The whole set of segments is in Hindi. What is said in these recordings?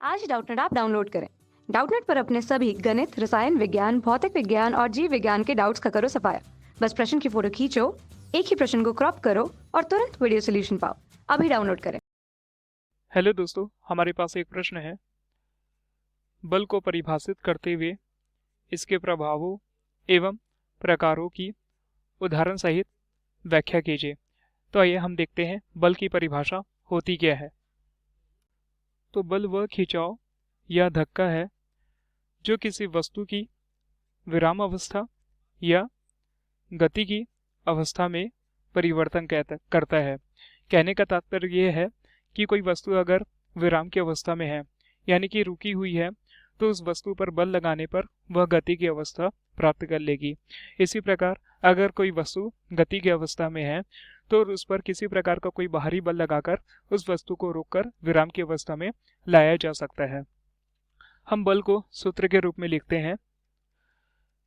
आज ही डाउटनेट ऐप डाउनलोड करें। डाउटनेट पर अपने सभी गणित, रसायन विज्ञान, भौतिक विज्ञान और जीव विज्ञान के डाउट्स का करो सफाया। बस प्रश्न की फोटो खींचो, एक ही प्रश्न को क्रॉप करो और तुरंत वीडियो सोल्यूशन पाओ। अभी डाउनलोड करें। हेलो दोस्तों, हमारे पास एक प्रश्न है। बल को परिभाषित करते हुए इसके प्रभावों एवं प्रकारों की उदाहरण सहित व्याख्या कीजिए। तो आइए हम देखते हैं बल की परिभाषा होती क्या है। तो बल वह खिंचाव या धक्का है जो किसी वस्तु की विराम अवस्था या गति की अवस्था में परिवर्तन करता है। कहने का तात्पर्य यह है कि कोई वस्तु अगर विराम की अवस्था में है, यानी कि रुकी हुई है, तो उस वस्तु पर बल लगाने पर वह गति की अवस्था प्राप्त कर लेगी। इसी प्रकार अगर कोई वस्तु गति की अवस्था में है तो उस पर किसी प्रकार का कोई बाहरी बल लगाकर उस वस्तु को रोककर विराम की अवस्था में लाया जा सकता है। हम बल को सूत्र के रूप में लिखते हैं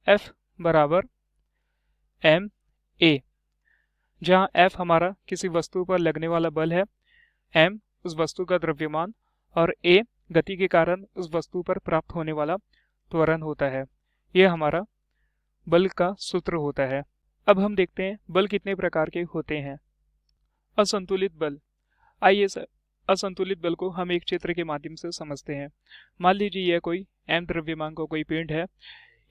F बराबर एम ए, जहाँ F हमारा किसी वस्तु पर लगने वाला बल है, m उस वस्तु का द्रव्यमान और a गति के कारण उस वस्तु पर प्राप्त होने वाला त्वरण होता है। यह हमारा बल का सूत्र होता है। अब हम देखते हैं बल कितने प्रकार के होते हैं। असंतुलित बल। आइए असंतुलित बल को हम एक चित्र के माध्यम से समझते हैं। मान लीजिए यह कोई m द्रव्यमान का कोई पिंड है।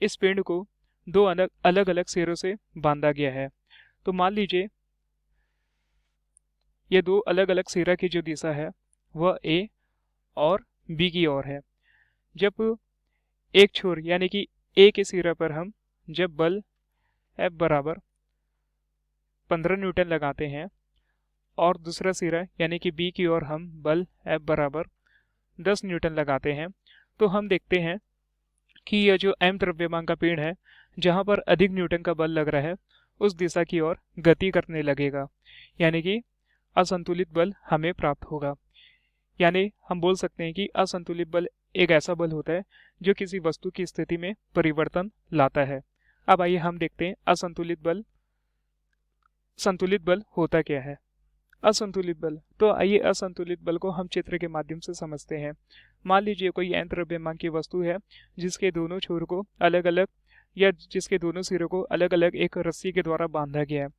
इस पिंड को दो अलग अलग सिरों से बांधा गया है। तो मान लीजिए ये दो अलग अलग सिरा की जो दिशा है वह A और B की ओर है। जब एक छोर यानी कि A के सिरा पर हम जब बल F बराबर 15 न्यूटन लगाते हैं और दूसरा सिरा यानी कि B की ओर हम बल F बराबर 10 न्यूटन लगाते हैं, तो हम देखते हैं कि यह जो m द्रव्यमान का पिंड है, जहाँ पर अधिक न्यूटन का बल लग रहा है, उस दिशा की ओर गति करने लगेगा, यानी कि असंतुलित बल हमें प्राप्त होगा। यानी हम बोल सकते हैं कि असंतुलित बल एक ऐसा बल होता है जो किसी वस्तु की स्थिति में परिवर्तन लाता है। अब आइए हम देखते हैं संतुलित बल होता क्या है। असंतुलित बल, तो आइए असंतुलित बल को हम चित्र के माध्यम से समझते हैं। मान लीजिए कोई n द्रव्यमान की वस्तु है जिसके दोनों छोर को अलग अलग या जिसके दोनों सिरों को अलग अलग एक रस्सी के द्वारा बांधा गया है।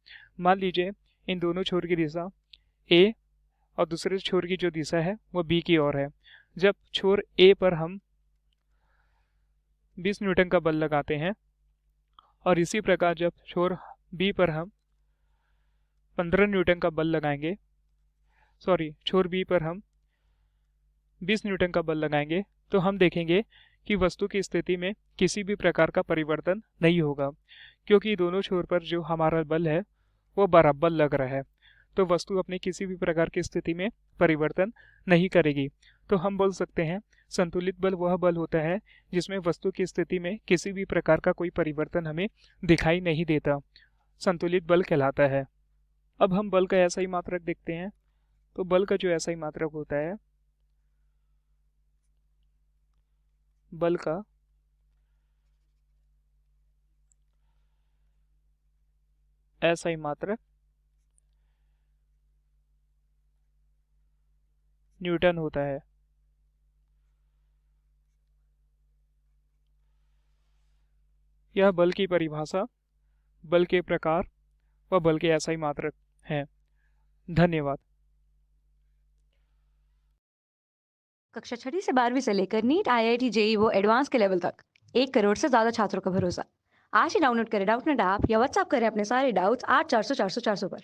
मान लीजिए इन दोनों छोर की दिशा A और दूसरे छोर की जो दिशा है वो B की ओर है। जब छोर A पर हम 20 न्यूटन का बल लगाते हैं और इसी प्रकार जब छोर B पर हम 15 न्यूटन का बल लगाएंगे, छोर B पर हम 20 न्यूटन का बल लगाएंगे, तो हम देखेंगे कि वस्तु की स्थिति में किसी भी प्रकार का परिवर्तन नहीं होगा, क्योंकि दोनों छोर पर जो हमारा बल है वो बराबर लग रहा है। तो वस्तु अपनी किसी भी प्रकार की स्थिति में परिवर्तन नहीं करेगी। तो हम बोल सकते हैं संतुलित बल वह बल होता है जिसमें वस्तु की स्थिति में किसी भी प्रकार का कोई परिवर्तन हमें दिखाई नहीं देता, संतुलित बल कहलाता है। अब हम बल का ऐसा ही मात्रक देखते हैं। तो बल का जो ऐसा ही मात्रक होता है, बल का ऐसा ही मात्रक न्यूटन होता है। यह बल की परिभाषा, बल के प्रकार व बल के ऐसा ही मात्रक है। धन्यवाद। कक्षा 6 से 12वीं से लेकर नीट, IIT, JEE वो एडवांस के लेवल तक 1 करोड़ से ज्यादा छात्रों का भरोसा। आज ही डाउनलोड करें डाउटनेट ऐप या व्हाट्सएप करें अपने सारे डाउट्स 8400 400 400 पर।